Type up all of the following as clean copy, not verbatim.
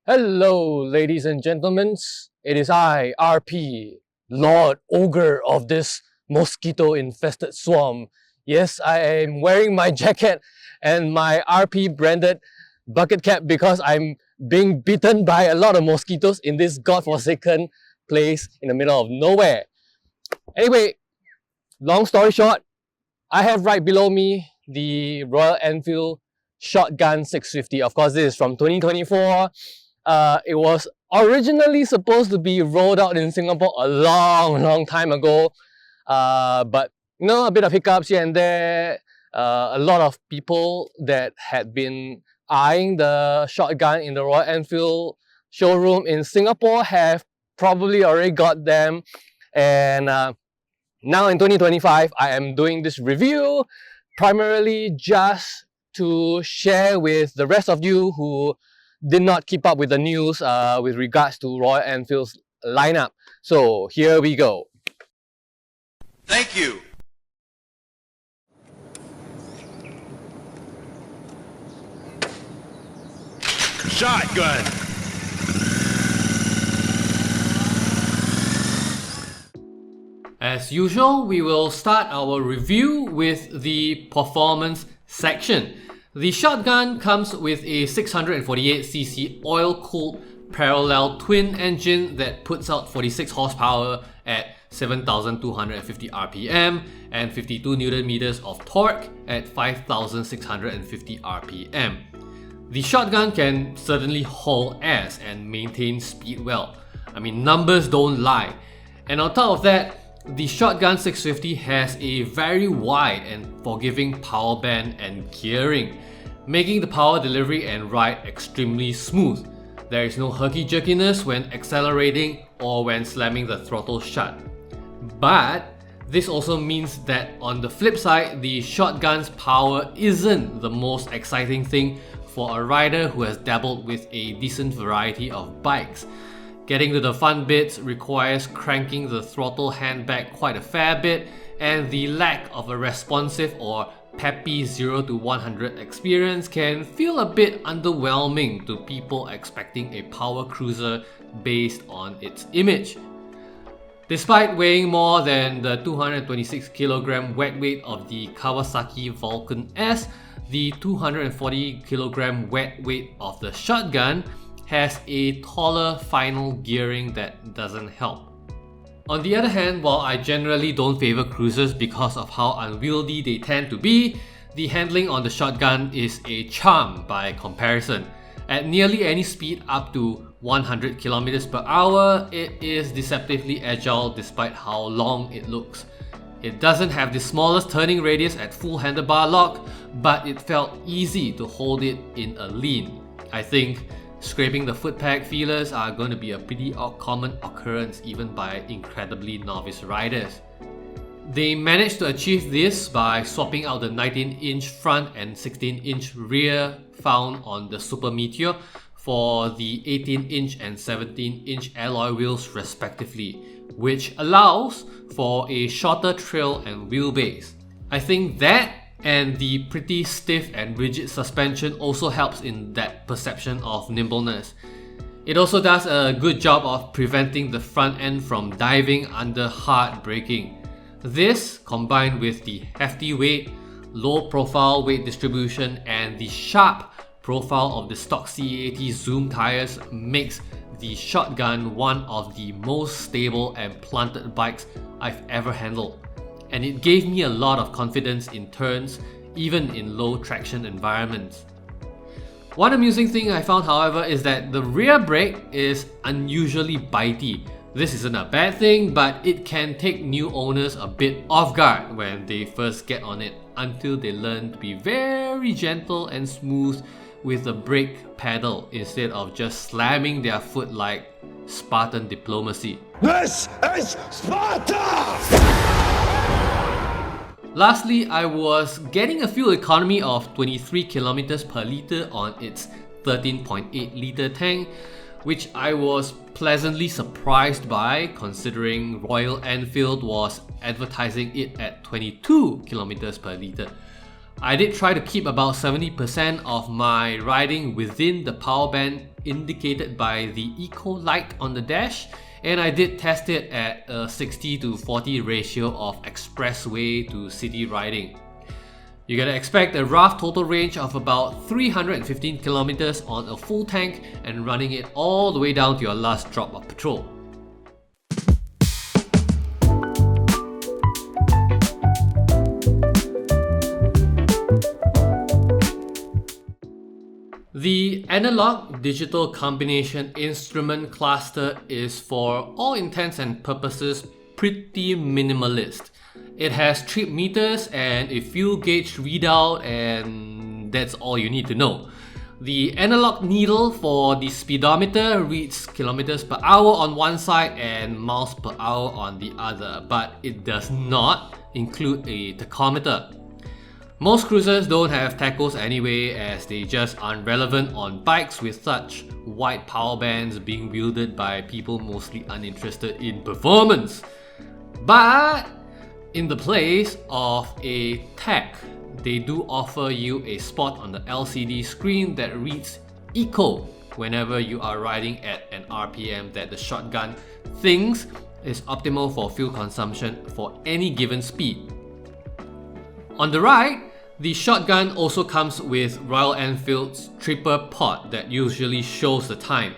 Hello, ladies and gentlemen. It is I, RP, Lord Ogre of this mosquito-infested swamp. Yes, I am wearing my jacket and my RP branded bucket cap because I'm being bitten by a lot of mosquitoes in this godforsaken place in the middle of nowhere. Anyway, long story short, I have right below me the Royal Enfield Shotgun 650. Of course, this is from 2024. It was originally supposed to be rolled out in Singapore a long time ago, but you know, a bit of hiccups here and there. A lot of people that had been eyeing the shotgun in the Royal Enfield showroom in Singapore have probably already got them, and now in 2025, I am doing this review primarily just to share with the rest of you who did not keep up with the news with regards to Royal Enfield's lineup. So here we go. Thank you. Shotgun. As usual, we will start our review with the performance section. The shotgun comes with a 648cc oil-cooled parallel twin engine that puts out 46 horsepower at 7,250 RPM and 52 Newton meters of torque at 5,650 RPM. The shotgun can certainly haul ass and maintain speed well. I mean, numbers don't lie. And on top of that, the Shotgun 650 has a very wide and forgiving power band and gearing, making the power delivery and ride extremely smooth. There is no herky-jerkiness when accelerating or when slamming the throttle shut. But this also means that on the flip side, the shotgun's power isn't the most exciting thing for a rider who has dabbled with a decent variety of bikes. Getting to the fun bits requires cranking the throttle hand back quite a fair bit, and the lack of a responsive or peppy 0 to 100 experience can feel a bit underwhelming to people expecting a power cruiser based on its image. Despite weighing more than the 226kg wet weight of the Kawasaki Vulcan S, the 240kg wet weight of the shotgun has a taller final gearing that doesn't help. On the other hand, while I generally don't favor cruisers because of how unwieldy they tend to be, the handling on the shotgun is a charm by comparison. At nearly any speed up to 100 km per hour, it is deceptively agile despite how long it looks. It doesn't have the smallest turning radius at full handlebar lock, but it felt easy to hold it in a lean. I think scraping the footpeg feelers are going to be a pretty common occurrence even by incredibly novice riders. They managed to achieve this by swapping out the 19-inch front and 16-inch rear found on the Super Meteor for the 18-inch and 17-inch alloy wheels respectively, which allows for a shorter trail and wheelbase. I think that and the pretty stiff and rigid suspension also helps in that perception of nimbleness. It also does a good job of preventing the front end from diving under hard braking. This, combined with the hefty weight, low profile weight distribution, and the sharp profile of the stock C80 Zoom tires, makes the shotgun one of the most stable and planted bikes I've ever handled. And it gave me a lot of confidence in turns, even in low traction environments. One amusing thing I found, however, is that the rear brake is unusually bitey. This isn't a bad thing, but it can take new owners a bit off guard when they first get on it, until they learn to be very gentle and smooth with the brake pedal instead of just slamming their foot like Spartan diplomacy. This is Sparta! Lastly, I was getting a fuel economy of 23 km per litre on its 13.8 litre tank, which I was pleasantly surprised by considering Royal Enfield was advertising it at 22 km per litre. I did try to keep about 70% of my riding within the power band indicated by the eco light on the dash, and I did test it at a 60:40 ratio of expressway to city riding. You're gonna expect a rough total range of about 315 kilometers on a full tank and running it all the way down to your last drop of petrol. The analog digital combination instrument cluster is for all intents and purposes pretty minimalist. It has trip meters and a fuel gauge readout, and that's all you need to know. The analog needle for the speedometer reads kilometers per hour on one side and miles per hour on the other, but it does not include a tachometer. Most cruisers don't have tachos anyway, as they just aren't relevant on bikes with such wide power bands being wielded by people mostly uninterested in performance. But in the place of a tach, they do offer you a spot on the LCD screen that reads Eco whenever you are riding at an RPM that the shotgun thinks is optimal for fuel consumption for any given speed. On the right, the shotgun also comes with Royal Enfield's tripper pod that usually shows the time,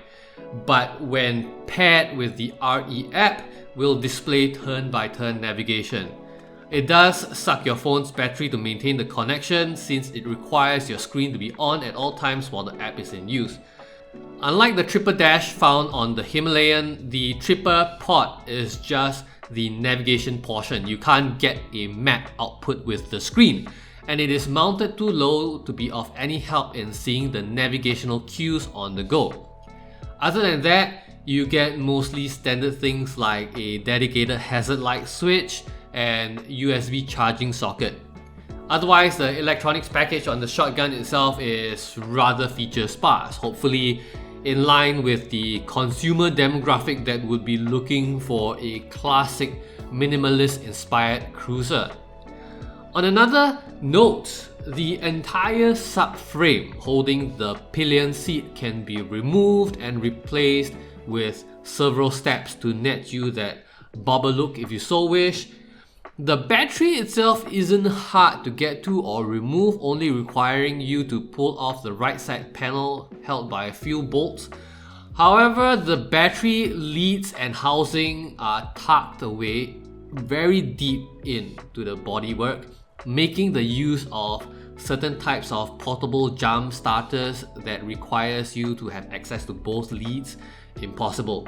but when paired with the RE app, will display turn-by-turn navigation. It does suck your phone's battery to maintain the connection, since it requires your screen to be on at all times while the app is in use. Unlike the tripper dash found on the Himalayan, the tripper pod is just the navigation portion. You can't get a map output with the screen, and it is mounted too low to be of any help in seeing the navigational cues on the go. Other than that, you get mostly standard things like a dedicated hazard light switch and USB charging socket. Otherwise, the electronics package on the shotgun itself is rather feature sparse, hopefully in line with the consumer demographic that would be looking for a classic minimalist inspired cruiser. On another note, the entire subframe holding the pillion seat can be removed and replaced with several steps to net you that bobber look if you so wish. The battery itself isn't hard to get to or remove, only requiring you to pull off the right side panel held by a few bolts. However, the battery leads and housing are tucked away very deep into the bodywork, making the use of certain types of portable jump starters that requires you to have access to both leads impossible.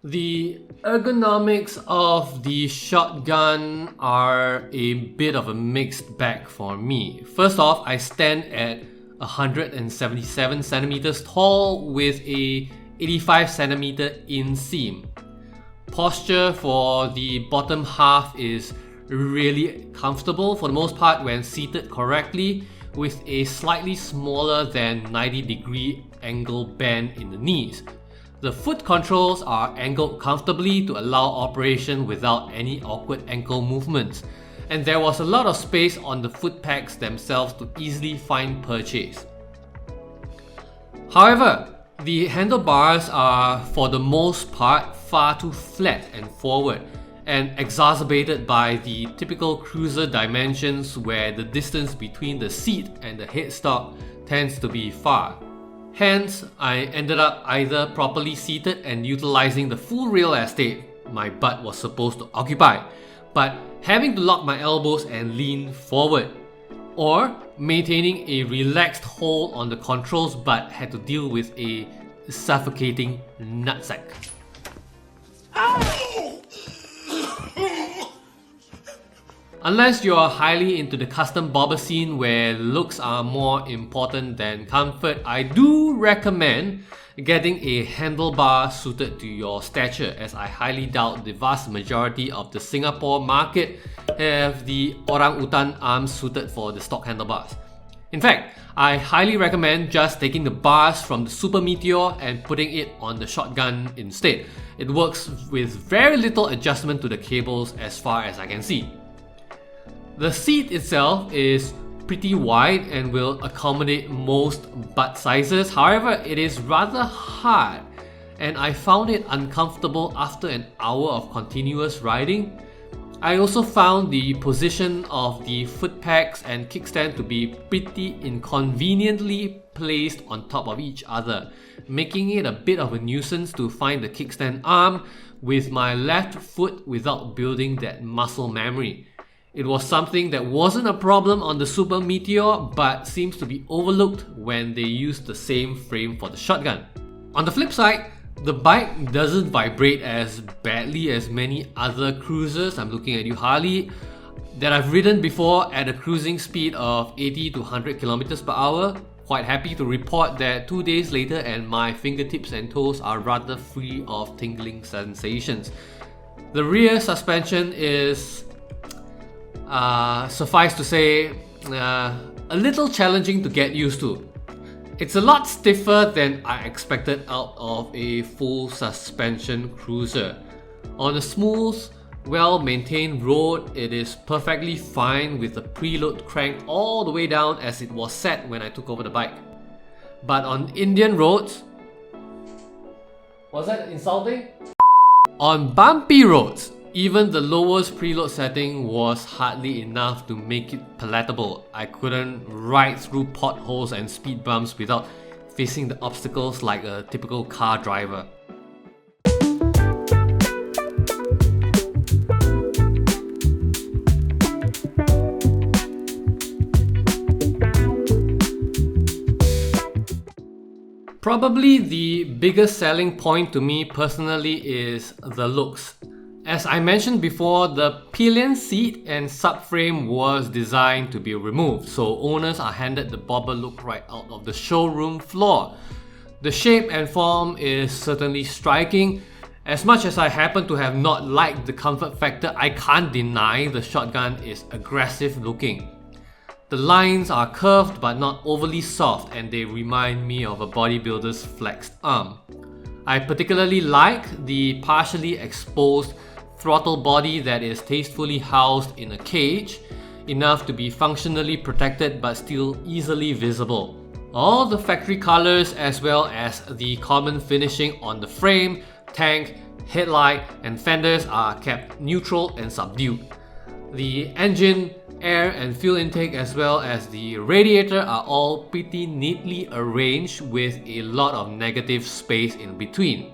The ergonomics of the shotgun are a bit of a mixed bag for me. First off, I stand at 177 centimeters tall with a 85 centimeter inseam. Posture for the bottom half is really comfortable for the most part when seated correctly, with a slightly smaller than 90-degree angle band in the knees. The foot controls are angled comfortably to allow operation without any awkward ankle movements, and there was a lot of space on the foot pegs themselves to easily find purchase. However, the handlebars are for the most part far too flat and forward, and exacerbated by the typical cruiser dimensions where the distance between the seat and the headstock tends to be far. Hence, I ended up either properly seated and utilizing the full real estate my butt was supposed to occupy, but having to lock my elbows and lean forward, or maintaining a relaxed hold on the controls but had to deal with a suffocating nutsack. Unless you're highly into the custom bobber scene where looks are more important than comfort, I do recommend getting a handlebar suited to your stature, as I highly doubt the vast majority of the Singapore market have the orangutan arms suited for the stock handlebars. In fact, I highly recommend just taking the bars from the Super Meteor and putting it on the shotgun instead. It works with very little adjustment to the cables as far as I can see. The seat itself is pretty wide and will accommodate most butt sizes. However, it is rather hard and I found it uncomfortable after an hour of continuous riding. I also found the position of the foot pegs and kickstand to be pretty inconveniently placed on top of each other, making it a bit of a nuisance to find the kickstand arm with my left foot without building that muscle memory. It was something that wasn't a problem on the Super Meteor but seems to be overlooked when they use the same frame for the shotgun. On the flip side, the bike doesn't vibrate as badly as many other cruisers, I'm looking at you Harley, that I've ridden before at a cruising speed of 80 to 100 km per hour. Quite happy to report that 2 days later and my fingertips and toes are rather free of tingling sensations. The rear suspension is, suffice to say, a little challenging to get used to. It's a lot stiffer than I expected out of a full suspension cruiser. On a smooth, well-maintained road, it is perfectly fine with the preload cranked all the way down as it was set when I took over the bike. But on Indian roads... Was that insulting? On bumpy roads, even the lowest preload setting was hardly enough to make it palatable. I couldn't ride through potholes and speed bumps without facing the obstacles like a typical car driver. Probably the biggest selling point to me personally is the looks. As I mentioned before, the pillion seat and subframe was designed to be removed, so owners are handed the bobber look right out of the showroom floor. The shape and form is certainly striking. As much as I happen to have not liked the comfort factor, I can't deny the shotgun is aggressive looking. The lines are curved but not overly soft and they remind me of a bodybuilder's flexed arm. I particularly like the partially exposed throttle body that is tastefully housed in a cage, enough to be functionally protected but still easily visible. All the factory colors as well as the common finishing on the frame, tank, headlight and fenders are kept neutral and subdued. The engine, air and fuel intake as well as the radiator are all pretty neatly arranged with a lot of negative space in between.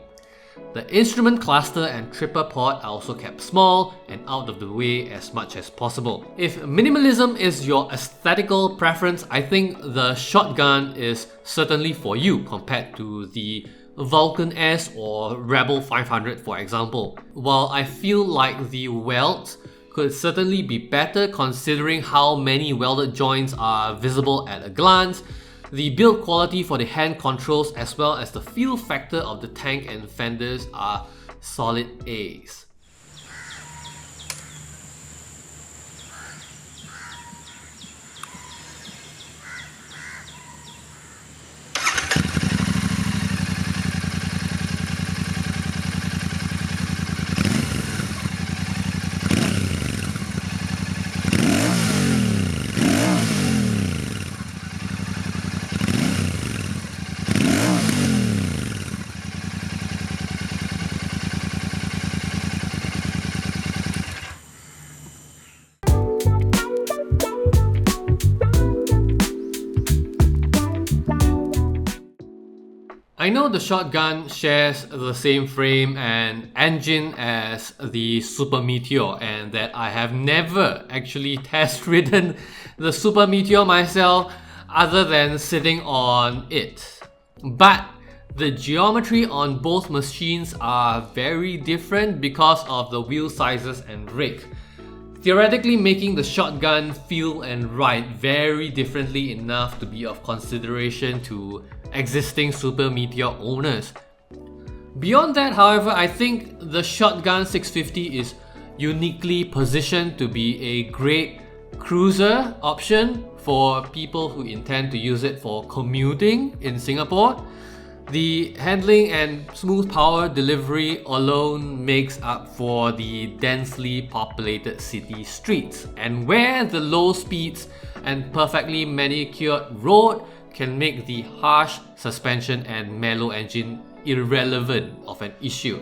The instrument cluster and tripper port are also kept small and out of the way as much as possible. If minimalism is your aesthetical preference, I think the shotgun is certainly for you compared to the Vulcan S or Rebel 500 for example. While I feel like the welds could certainly be better considering how many welded joints are visible at a glance, the build quality for the hand controls as well as the feel factor of the tank and fenders are solid A's. I know the shotgun shares the same frame and engine as the Super Meteor and that I have never actually test-ridden the Super Meteor myself other than sitting on it. But the geometry on both machines are very different because of the wheel sizes and rake, theoretically making the shotgun feel and ride very differently enough to be of consideration to existing Super Meteor owners. Beyond that, however, I think the Shotgun 650 is uniquely positioned to be a great cruiser option for people who intend to use it for commuting in Singapore. The handling and smooth power delivery alone makes up for the densely populated city streets, and where the low speeds and perfectly manicured road can make the harsh suspension and mellow engine irrelevant of an issue.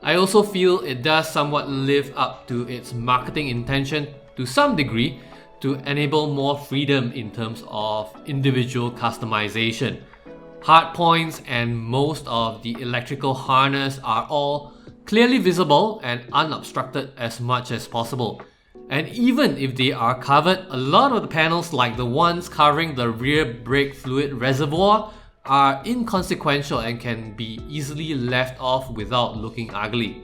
I also feel it does somewhat live up to its marketing intention to some degree to enable more freedom in terms of individual customization. Hard points and most of the electrical harness are all clearly visible and unobstructed as much as possible. And even if they are covered, a lot of the panels, like the ones covering the rear brake fluid reservoir, are inconsequential and can be easily left off without looking ugly.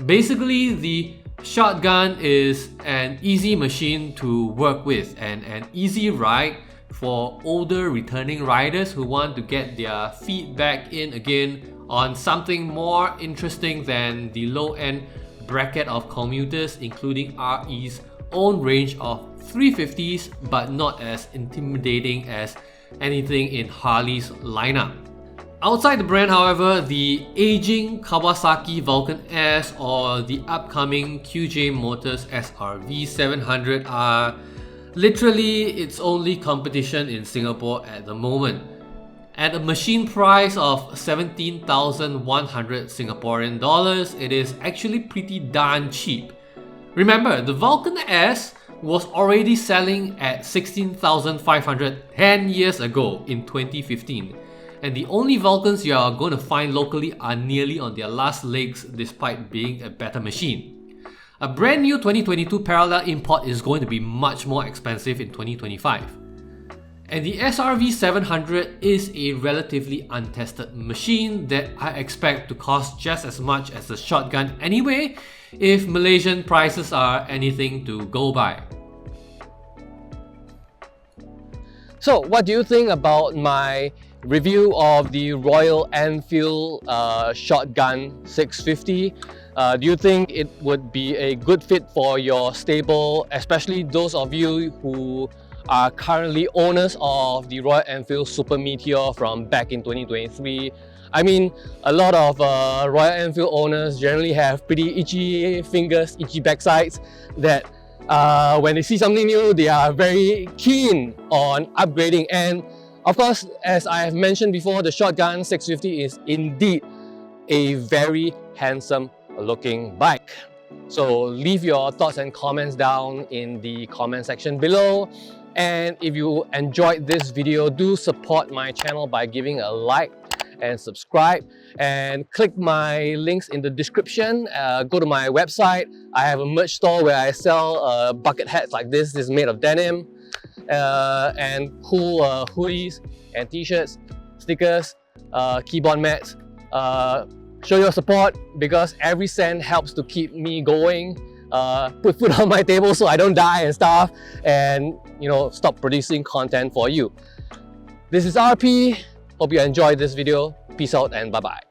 Basically, the Shotgun is an easy machine to work with and an easy ride for older returning riders who want to get their feet back in again on something more interesting than the low-end bracket of commuters, including RE's own range of 350s, but not as intimidating as anything in Harley's lineup. Outside the brand, however, the aging Kawasaki Vulcan S or the upcoming QJ Motors SRV 700 are literally its only competition in Singapore at the moment. At a machine price of 17,100 Singaporean dollars, it is actually pretty darn cheap. Remember, the Vulcan S was already selling at 16,500 10 years ago in 2015, and the only Vulcans you are going to find locally are nearly on their last legs despite being a better machine. A brand new 2022 parallel import is going to be much more expensive in 2025. And the SRV 700 is a relatively untested machine that I expect to cost just as much as the Shotgun anyway, if Malaysian prices are anything to go by. So, what do you think about my review of the Royal Enfield Shotgun 650? Do you think it would be a good fit for your stable, especially those of you who are currently owners of the Royal Enfield Super Meteor from back in 2023? I mean, a lot of Royal Enfield owners generally have pretty itchy fingers, itchy backsides that when they see something new, they are very keen on upgrading. And of course, as I have mentioned before, the Shotgun 650 is indeed a very handsome looking bike. So leave your thoughts and comments down in the comment section below. And if you enjoyed this video, do support my channel by giving a like and subscribe, and click my links in the description. Go to my website. I have a merch store where I sell bucket hats like this. This is made of denim, and cool hoodies and t-shirts, stickers, keyboard mats. Show your support because every cent helps to keep me going, put food on my table so I don't die and stuff, and stop producing content for you. This is RP. Hope you enjoyed this video. Peace out and bye-bye.